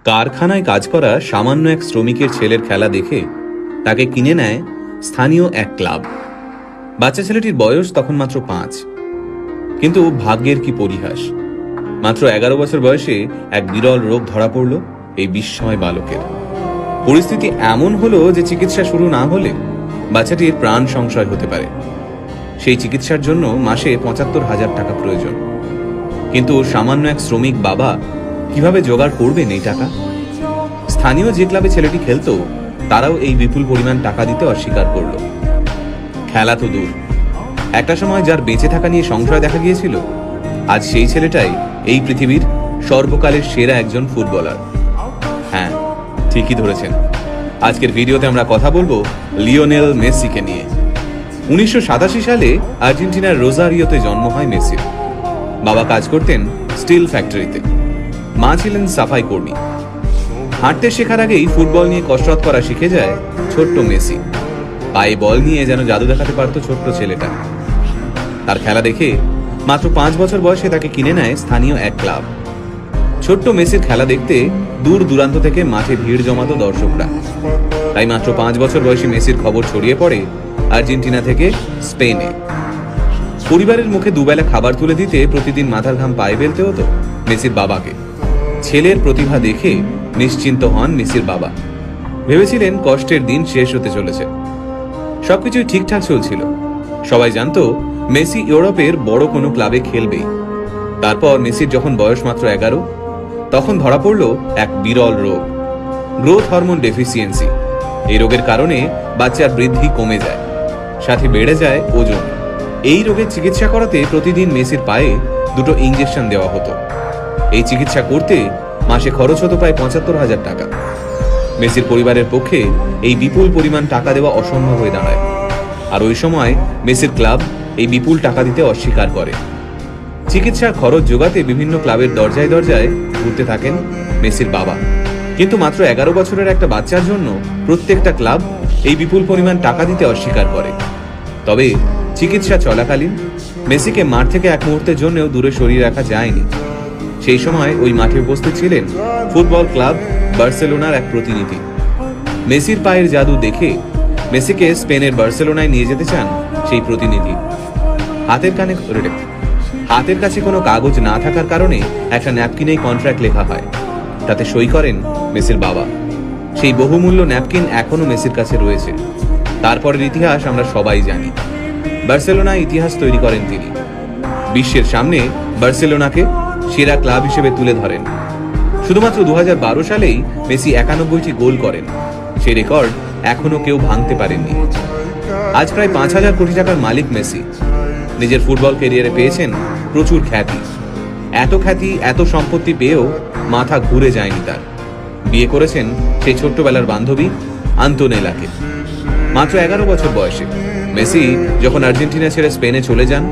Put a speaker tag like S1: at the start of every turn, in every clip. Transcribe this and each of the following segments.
S1: কারখানায় কাজ করা সামান্য এক শ্রমিকের ছেলের খেলা দেখে তাকে কিনে নেয় স্থানীয় এক ক্লাব। বাচ্চা ছেলেটির বয়স তখন মাত্র 5। কিন্তু ভাগ্যের কি পরিহাস, মাত্র 11 বছর বয়সে এক বিরল রোগ ধরা পড়ল এই বিস্ময় বালকের। পরিস্থিতি এমন হলো যে চিকিৎসা শুরু না হলে বাচ্চাটির প্রাণ সংশয় হতে পারে। সেই চিকিৎসার জন্য মাসে 75,000 টাকা প্রয়োজন। কিন্তু সামান্য এক শ্রমিক বাবা কিভাবে জোগাড় করবেন এই টাকা? স্থানীয় যে ক্লাবে ছেলেটি খেলতো তারাও এই বিপুল পরিমাণ টাকা দিতে অস্বীকার করল। খেলা তো দূর, একটা সময় যার বেঁচে থাকা নিয়ে সংশয় দেখা গিয়েছিল, আজ সেই ছেলেটাই এই পৃথিবীর সর্বকালের সেরা একজন ফুটবলার। হ্যাঁ, ঠিকই ধরেছেন। আজকের ভিডিওতে আমরা কথা বলবো লিওনেল মেসিকে নিয়ে। 1987 সালে আর্জেন্টিনার রোজারিওতে জন্ম হয় মেসির। বাবা কাজ করতেন স্টিল ফ্যাক্টরিতে, মা ছিলেন সাফাই কর্মী। হাঁটতে শেখার আগেই ফুটবল নিয়ে কসরত করা শিখে যায় ছোট্ট মেসি। পায়ে বল নিয়ে যেন জাদু দেখাতে পারত ছোট্ট ছেলেটা। তার খেলা দেখে মাত্র 5 বছর বয়সে তাকে কিনে নেয় স্থানীয় এক ক্লাব। ছোট্ট মেসির খেলা দেখতে দূর দূরান্ত থেকে মাঠে ভিড় জমাতো দর্শকরা। তাই মাত্র 5 বছর বয়সী মেসির খবর ছড়িয়ে পড়ে আর্জেন্টিনা থেকে স্পেনে। পরিবারের মুখে দুবেলা খাবার তুলে দিতে প্রতিদিন মাথার ঘাম পায়ে ফেলতে হতো মেসির বাবাকে। ছেলের প্রতিভা দেখে নিশ্চিন্ত হন মেসির বাবা। ভেবেছিলেন কষ্টের দিন শেষ হতে চলেছে। সবকিছুই ঠিকঠাক চলছিল। সবাই জানতো মেসি ইউরোপের বড় কোনো ক্লাবে খেলবেই। তারপর মেসির যখন বয়স মাত্র 11, তখন ধরা পড়ল এক বিরল রোগ, গ্রোথ হরমোন ডেফিসিয়েন্সি। এই রোগের কারণে বাচ্চার বৃদ্ধি কমে যায়, সাথে বেড়ে যায় ওজন। এই রোগের চিকিৎসা করাতে প্রতিদিন মেসির পায়ে 2 ইঞ্জেকশন দেওয়া হতো। এই চিকিৎসা করতে মাসে খরচ হতো প্রায় 75,000 টাকা। মেসির পরিবারের পক্ষে এই বিপুল পরিমাণ টাকা দেওয়া অসম্ভব হয়ে দাঁড়ায়। আর ওই সময় মেসির ক্লাব এই বিপুল টাকা দিতে অস্বীকার করে। চিকিৎসার খরচ জোগাতে বিভিন্ন ক্লাবের দরজায় দরজায় ঘুরতে থাকেন মেসির বাবা। কিন্তু মাত্র 11 বছরের একটা বাচ্চার জন্য প্রত্যেকটা ক্লাব এই বিপুল পরিমাণ টাকা দিতে অস্বীকার করে। তবে চিকিৎসা চলাকালীন মেসিকে মাঠ থেকে এক মুহূর্তের জন্যও দূরে সরিয়ে রাখা যায়নি। সেই সময় ওই মাঠে উপস্থিত ছিলেন ফুটবল ক্লাব বার্সেলোনার এক প্রতিনিধি। মেসির পায়ের জাদু দেখে মেসিকে স্পেনের বার্সেলোনায় নিয়ে যেতে চান সেই প্রতিনিধি। হাতের কাছে কোনো কাগজ না থাকার কারণে একটা ন্যাপকিনেই কন্ট্রাক্ট লেখা হয়। তাতে সই করেন মেসির বাবা। সেই বহুমূল্য ন্যাপকিন এখনো মেসির কাছে রয়েছে। তারপরের ইতিহাস আমরা সবাই জানি। বার্সেলোনায় ইতিহাস তৈরি করেন তিনি। বিশ্বের সামনে বার্সেলোনাকে সেরা ক্লাব হিসেবে তুলে ধরেন। শুধুমাত্র 2012 সালেই মেসি 91টি গোল করেন। সেই রেকর্ড এখনো কেউ ভাঙতে পারেননি। আজ প্রায় 5,000 কোটি টাকার মালিক মেসি। নিজের ফুটবল ক্যারিয়ারে পেয়েছেন প্রচুর খ্যাতি। এত সম্পত্তি পেয়েও মাথা ঘুরে যায়নি তার। বিয়ে করেছেন সেই ছোট্টবেলার বান্ধবী আন্তোনেলাকে। মাত্র 11 বছর বয়সে মেসি যখন আর্জেন্টিনা ছেড়ে স্পেনে চলে যান,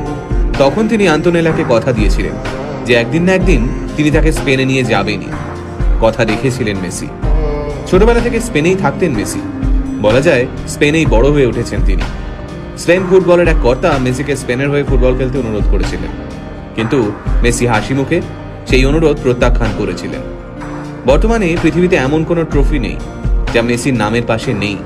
S1: তখন তিনি আন্তোনেলাকে কথা দিয়েছিলেন যে একদিন না একদিন তিনি তাকে স্পেনে নিয়ে যাবেনই। কথা রেখেছিলেন মেসি। ছোটবেলা থেকে স্পেনেই থাকতেন মেসি। বলা যায় স্পেনেই বড় হয়ে উঠেছেন তিনি। স্পেন ফুটবলের এক কর্তা মেসিকে স্পেনের হয়ে ফুটবল খেলতে অনুরোধ করেছিলেন, কিন্তু মেসি হাসি মুখে সেই অনুরোধ প্রত্যাখ্যান করেছিলেন। বর্তমানে পৃথিবীতে এমন কোনো ট্রফি নেই যা মেসির নামের পাশে নেই।